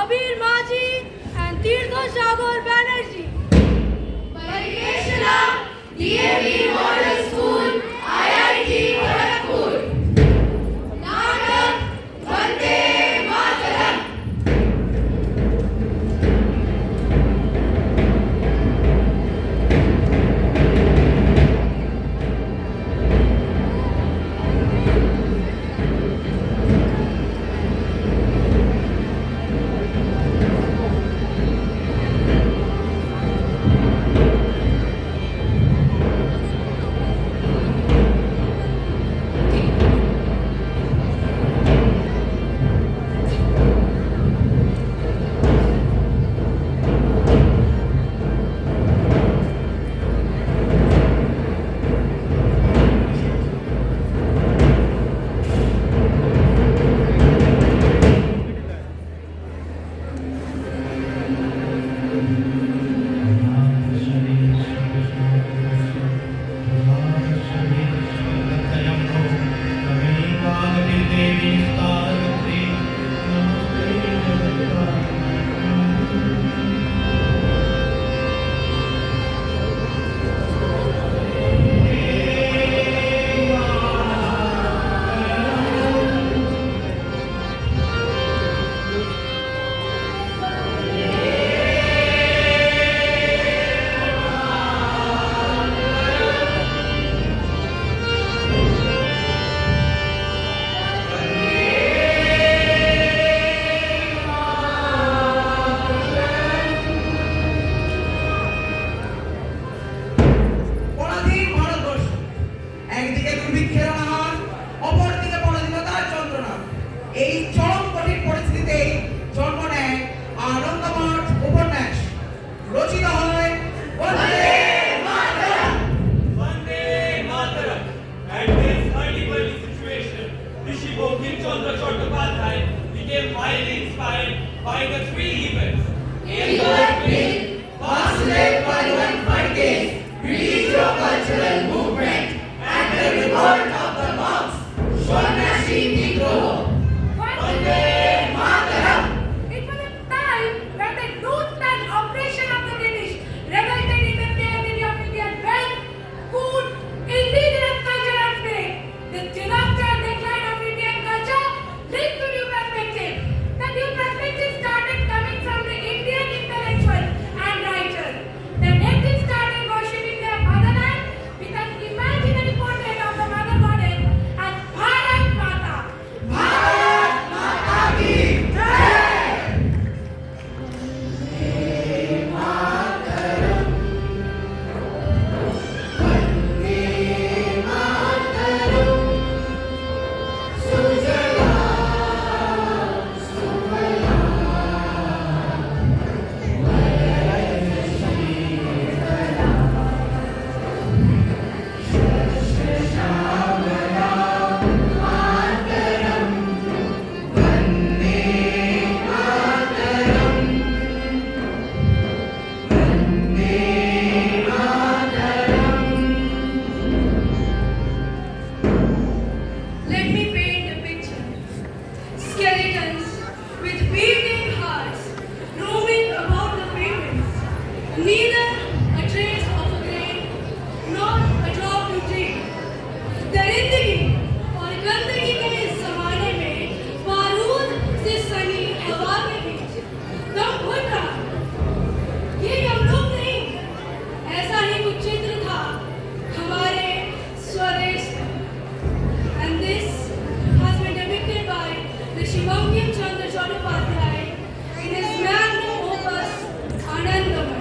Abir Maji and Tirtha Sagar Banerjee. Parikeshana, DAV Model School, IIT Kharagpur. Natak, Vande Mataram. Became highly inspired by the three events. Vasudeva Paluvan Phadke, Religio-Cultural Movement, and the revolt of the monks, Swarnashri Vigroho. Vande Mataram. It was a time when the youth and oppression of the British revolted in the territory of Indian wealth, food, indigenous culture and faith. The disaster and decline of Indian culture led to new perspective. The new perspective started coming from the Indian intellectuals and writers. The natives started worshipping their motherland with an imaginary portrait of the mother goddess as Bharat Mata. Bharat Mata ki Jai. Let me paint a picture. Skeletons with beating hearts roaming about the pavements. Neither a trace of a grain nor a drop to drink. दरिंदगी और गंदगी के इस जमाने में बारूद से सनी हवा के बीच दम घुट रहा। ये हम लोग नहीं, ऐसा ही कुछ चित्र था हमारे स्वदेश का। And this has been depicted by the Shivamgam Chandra Chattopadhyay in his magnum opus Anandamai.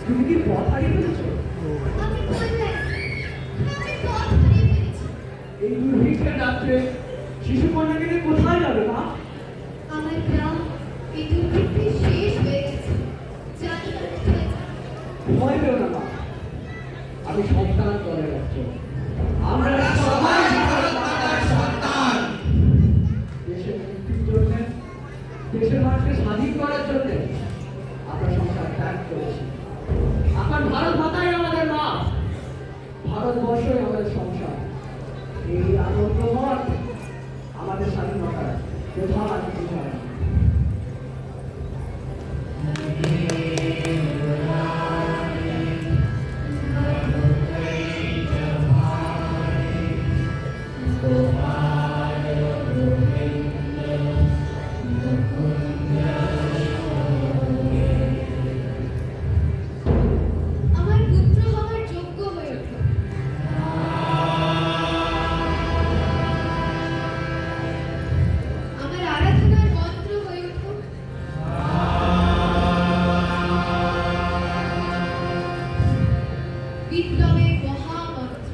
তুমি কি পথ হারিয়ে ফেলেছো? আমি বললে পথ হারিয়ে ফেলেছি। এই দুর্ভিক্ষের রাত্রে শিশু কন্যাকে নিয়ে কোথায় যাবে মা? আমার গ্রাম এই দুর্ভিক্ষে শেষ হয়ে গেছে। জানি না কোথায় যাব। ভয় পেও না মা, আমি সন্তান করে রাখছি। আমরা সবাই ভারত মাতার সন্তান। দেশের মুক্তির জন্য, দেশের মানুষকে স্বাধীন করার জন্য আমরা সংসার ত্যাগ করেছি। এখন ভারত মাতাই আমাদের মা, ভারতবর্ষই আমাদের সংসার। এই আনন্দময় আমাদের স্বাধীনতার প্রধান উদাহরণ। আমার পুত্র হওয়ার যোগ্য হয়ে উঠল। আমার আরাধনার মন্ত্র হয়ে উঠল। বিপ্লবের মহামন্ত্র।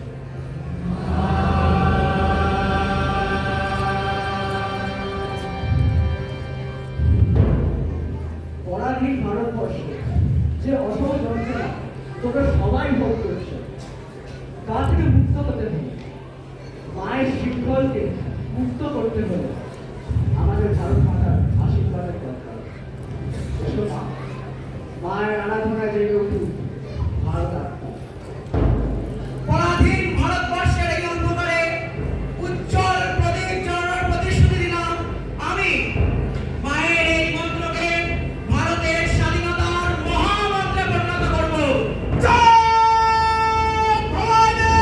পরাধীন ভারতবর্ষে যে অসম যন্ত্রণা তোমরা সবাই ভোগ করছো, তা থেকে মুক্ত হতে হবে। মায়ের শৃঙ্খলকে মুক্ত করতে হলে আমাদের ভারত মাতার আশীর্বাদের দরকার। এসো মা, মায়ের আরাধনায় জেগে উঠুক ভারত আত্মা। পরাধীন ভারতবর্ষের এই অন্ধকারে উজ্জ্বল প্রদীপ জ্বালানোর প্রতিশ্রুতি দিলাম আমি। মায়ের এই মন্ত্রকে ভারতের স্বাধীনতার মহামন্ত্রে পরিণত করব। জয় ভবানী!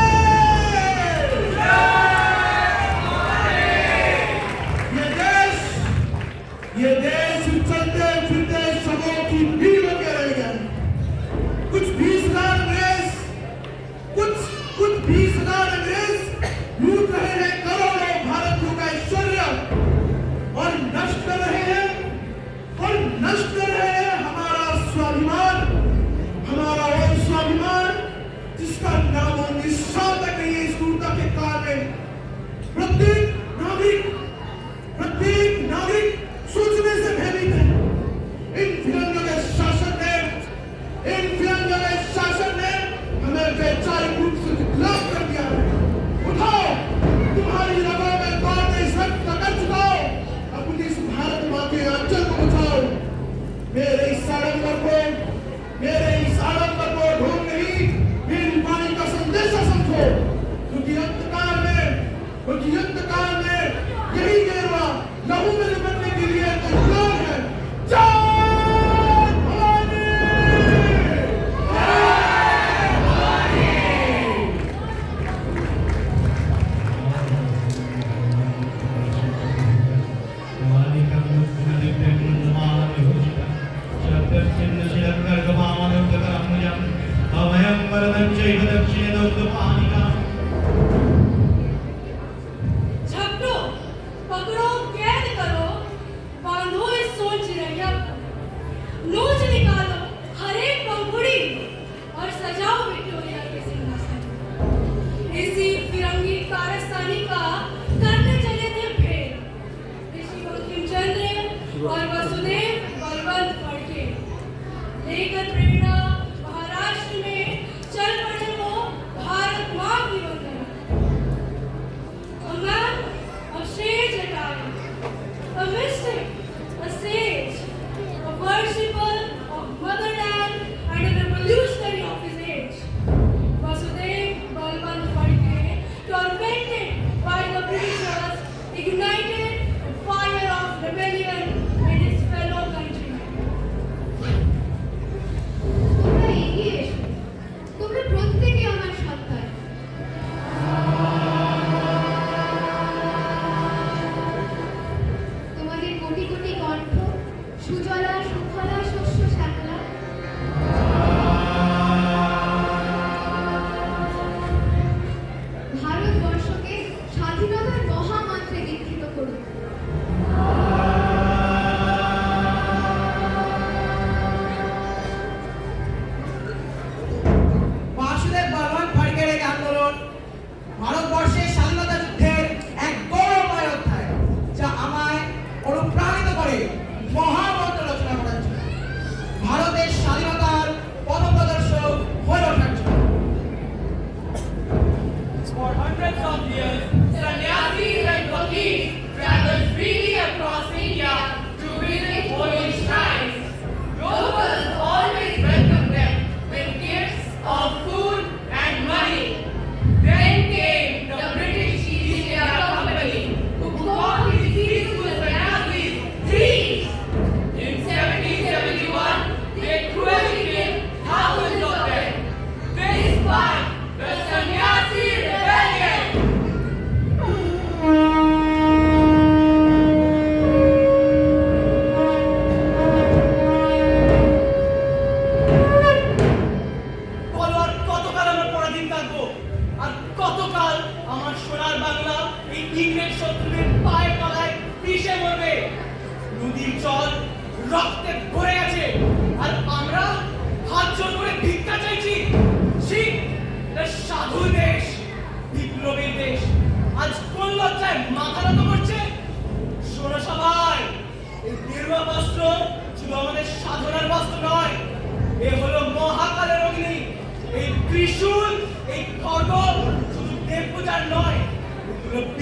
ये देश चलते फिरते सबों की भीड़ लगे रहेगा। कुछ 20,000 अंग्रेज कुछ 20,000 अंग्रेज लूट रहे हैं करोड़ों भारतीयों का ऐश्वर्य और नष्ट कर रहे हैं हमारा स्वाभिमान, हमारा वो स्वाभिमान जिसका नाम और निशान तक नहीं है। इस क्रूरता के काल में प्रत्येक नागरिक सोचने से भयभीत है। इन फिरंगियों के शासन ने हमें वैचारिक रूप से विकलांग कर दिया है। उठाओ, तुम्हारी रगों में दौड़ते इस रक्त का कर चुकाओ, अपनी इस भारत माँ के आंचल को बचाओ। मेरे इस आडंबर को ढोंग नहीं, मेरी वाणी का संदेशा समझो, क्योंकि अंतकाल में यही गेरुआ लहू में लिपटने के लिए तैयार है। जय भवानी! अभयं वरदं चैव दक्षिणदौर्गपाणिका झपटो, पकड़ो, कैद करो, बांधो इस सोच चिरैया को। नोच निकालो हर एक पंखुड़ी और सजाओ विक्टोरिया के सिंहासन। इसी फिरंगी कारस्तानी का करने चले थे भेद ऋषि बंकिम चंद्र और वसुदेव बलवंत फड़के। लेकर प्रेरणा महाराष्ट्र में चल पड़े वो भारत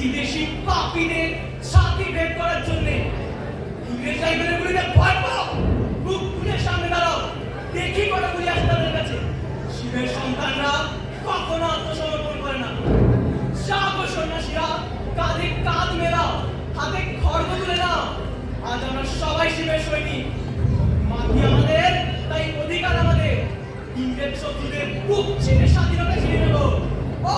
বিদেশি পাপীদের ছাতি বের করার জন্য ইংরেজ রাইফেলের গুলিতে ভয় পাও, বুক খুলে সামনে দাঁড়াও, দেখি কটা গুলি আসে তাদের কাছে। শিবের সন্তানরা কখনো আত্মসমর্পণ করে না। জাগো সন্ন্যাসীরা, কাঁধে কাঁধ মেলাও, হাতে খড়গ তুলে নাও। আজ আমরা সবাই শিবের সৈনিক। মাটি আমাদের, তাই অধিকার আমাদের। ইংরেজ শত্রুদের বুক ছিঁড়ে স্বাধীনতা ছিনিয়ে নেব। ও